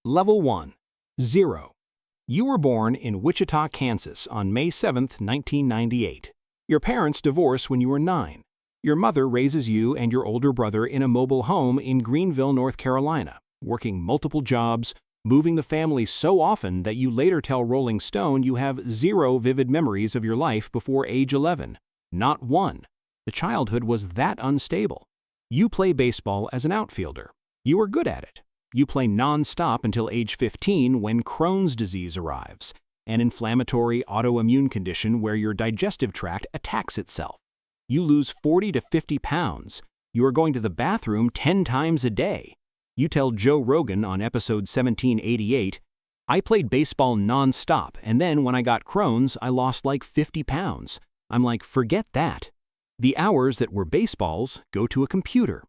Level 1. 0. You were born in Wichita, Kansas on May 7, 1998. Your parents divorced when you were 9. Your mother raises you and your older brother in a mobile home in Greenville, North Carolina, working multiple jobs, moving the family so often that you later tell Rolling Stone you have 0 vivid memories of your life before age 11. Not one. The childhood was that unstable. You play baseball as an outfielder. You are good at it. You play non-stop until age 15 when Crohn's disease arrives, an inflammatory autoimmune condition where your digestive tract attacks itself. You lose 40 to 50 pounds. You are going to the bathroom 10 times a day. You tell Joe Rogan on episode 1788, "I played baseball non-stop, and then when I got Crohn's, I lost like 50 pounds. I'm like, forget that. The hours that were baseballs go to a computer.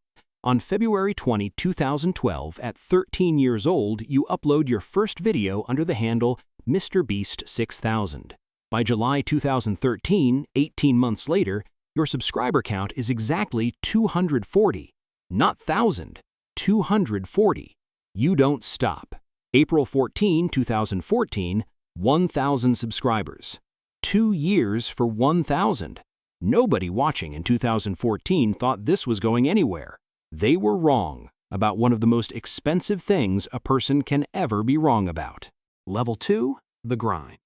On February 20, 2012, at 13 years old, you upload your first video under the handle MrBeast 6000. By July 2013, 18 months later, your subscriber count is exactly 240. Not 1,000, 240. You don't stop. April 14, 2014, 1,000 subscribers. 2 years for 1,000. Nobody watching in 2014 thought this was going anywhere. They were wrong about one of the most expensive things a person can ever be wrong about. Level 2, the grind.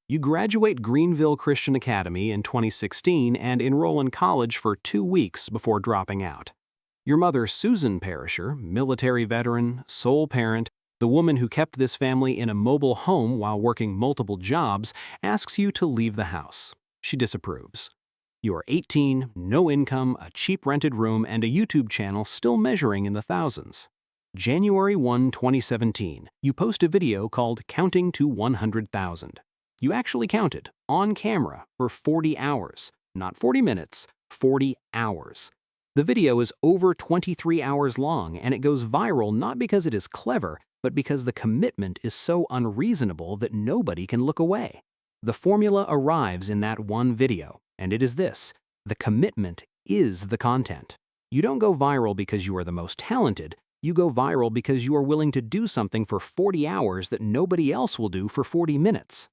You graduate Greenville Christian Academy in 2016 and enroll in college for 2 weeks before dropping out. Your mother, Susan Perisher, military veteran, sole parent, the woman who kept this family in a mobile home while working multiple jobs, asks you to leave the house. She disapproves. You are 18, no income, a cheap rented room, and a YouTube channel still measuring in the thousands. January 1, 2017, you post a video called Counting to 100,000. You actually counted, on camera, for 40 hours. Not 40 minutes, 40 hours. The video is over 23 hours long, and it goes viral not because it is clever, but because the commitment is so unreasonable that nobody can look away. The formula arrives in that one video. And it is this: the commitment is the content. You don't go viral because you are the most talented. You go viral because you are willing to do something for 40 hours that nobody else will do for 40 minutes.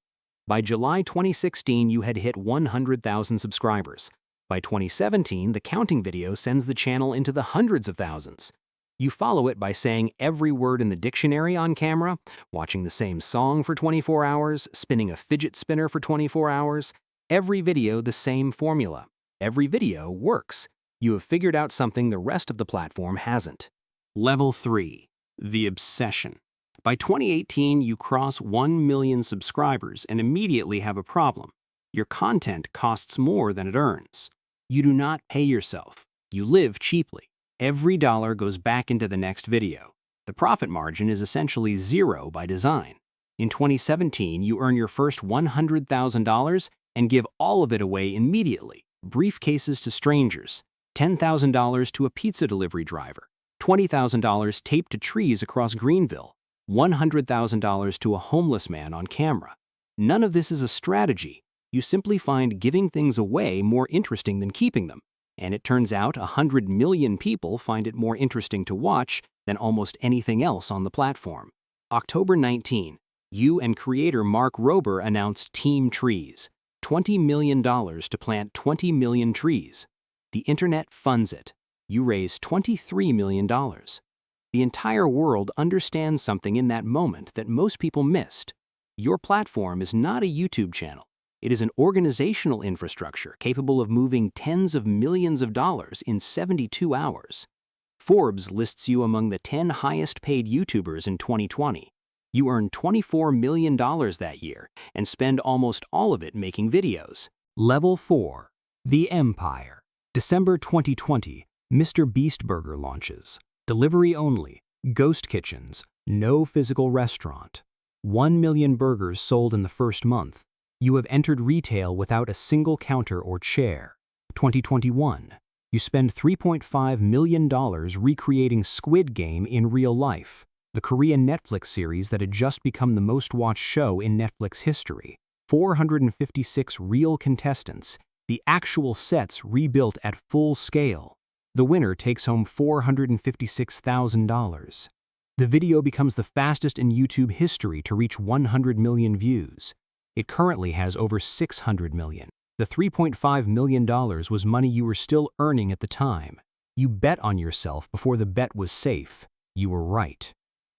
By July 2016, you had hit 100,000 subscribers. By 2017, the counting video sends the channel into the hundreds of thousands. You follow it by saying every word in the dictionary on camera, watching the same song for 24 hours, spinning a fidget spinner for 24 hours. Every video the same formula. Every video works. You have figured out something the rest of the platform hasn't. Level 3. The obsession. By 2018, you cross 1 million subscribers and immediately have a problem. Your content costs more than it earns. You do not pay yourself. You live cheaply. Every dollar goes back into the next video. The profit margin is essentially 0 by design. In 2017, you earn your first $100,000 and give all of it away immediately. Briefcases to strangers, $10,000 to a pizza delivery driver, $20,000 taped to trees across Greenville, $100,000 to a homeless man on camera. None of this is a strategy. You simply find giving things away more interesting than keeping them. And it turns out 100 million people find it more interesting to watch than almost anything else on the platform. October 19, you and creator Mark Rober announced Team Trees. $20 million to plant 20 million trees. The internet funds it. You raise $23 million. The entire world understands something in that moment that most people missed. Your platform is not a YouTube channel. It is an organizational infrastructure capable of moving tens of millions of dollars in 72 hours. Forbes lists you among the 10 highest paid YouTubers in 2020. You earn $24 million that year and spend almost all of it making videos. Level 4. The Empire. December 2020, MrBeast Burger launches. Delivery only, ghost kitchens, no physical restaurant. 1 million burgers sold in the first month. You have entered retail without a single counter or chair. 2021. You spend $3.5 million recreating Squid Game in real life, the Korean Netflix series that had just become the most-watched show in Netflix history. 456 real contestants, the actual sets rebuilt at full scale. The winner takes home $456,000. The video becomes the fastest in YouTube history to reach 100 million views. It currently has over 600 million. The $3.5 million was money you were still earning at the time. You bet on yourself before the bet was safe. You were right.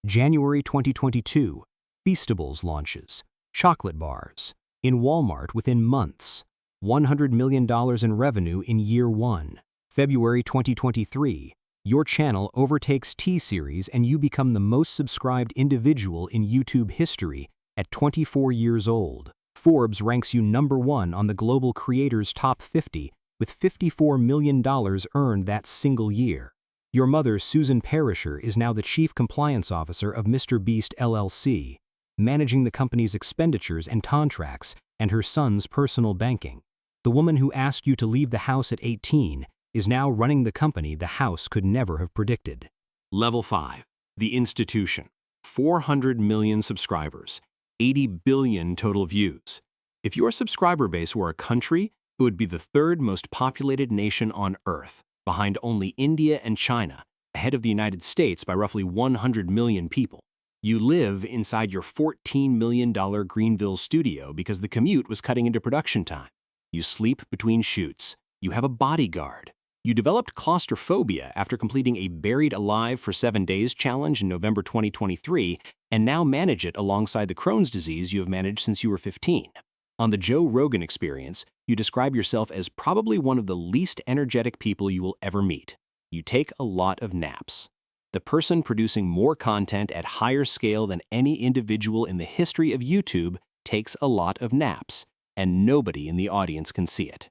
January 2022, Feastables launches. Chocolate bars. In Walmart within months. $100 million in revenue in year one. February 2023, your channel overtakes T-Series and you become the most subscribed individual in YouTube history at 24 years old. Forbes ranks you #1 on the Global Creators Top 50 with $54 million earned that single year. Your mother, Susan Perisher, is now the Chief Compliance Officer of MrBeast LLC, managing the company's expenditures and contracts and her son's personal banking. The woman who asked you to leave the house at 18 is now running the company the house could never have predicted. Level 5. The Institution. 400 million subscribers. 80 billion total views. If your subscriber base were a country, it would be the third most populated nation on Earth, behind only India and China, ahead of the United States by roughly 100 million people. You live inside your $14 million Greenville studio because the commute was cutting into production time. You sleep between shoots. You have a bodyguard. You developed claustrophobia after completing a Buried Alive for 7 Days challenge in November 2023 and now manage it alongside the Crohn's disease you have managed since you were 15. On the Joe Rogan Experience, you describe yourself as probably one of the least energetic people you will ever meet. You take a lot of naps. The person producing more content at higher scale than any individual in the history of YouTube takes a lot of naps, and nobody in the audience can see it.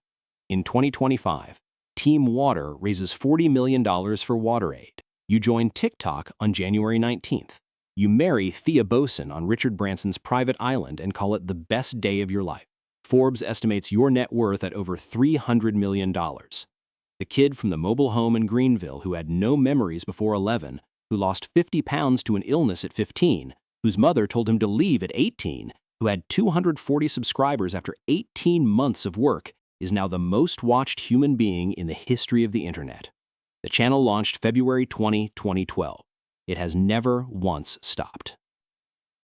In 2025, Team Water raises $40 million for WaterAid. You join TikTok on January 19th. You marry Thea Bosin on Richard Branson's private island and call it the best day of your life. Forbes estimates your net worth at over $300 million. The kid from the mobile home in Greenville who had no memories before 11, who lost 50 pounds to an illness at 15, whose mother told him to leave at 18, who had 240 subscribers after 18 months of work, is now the most watched human being in the history of the internet. The channel launched February 20, 2012. It has never once stopped.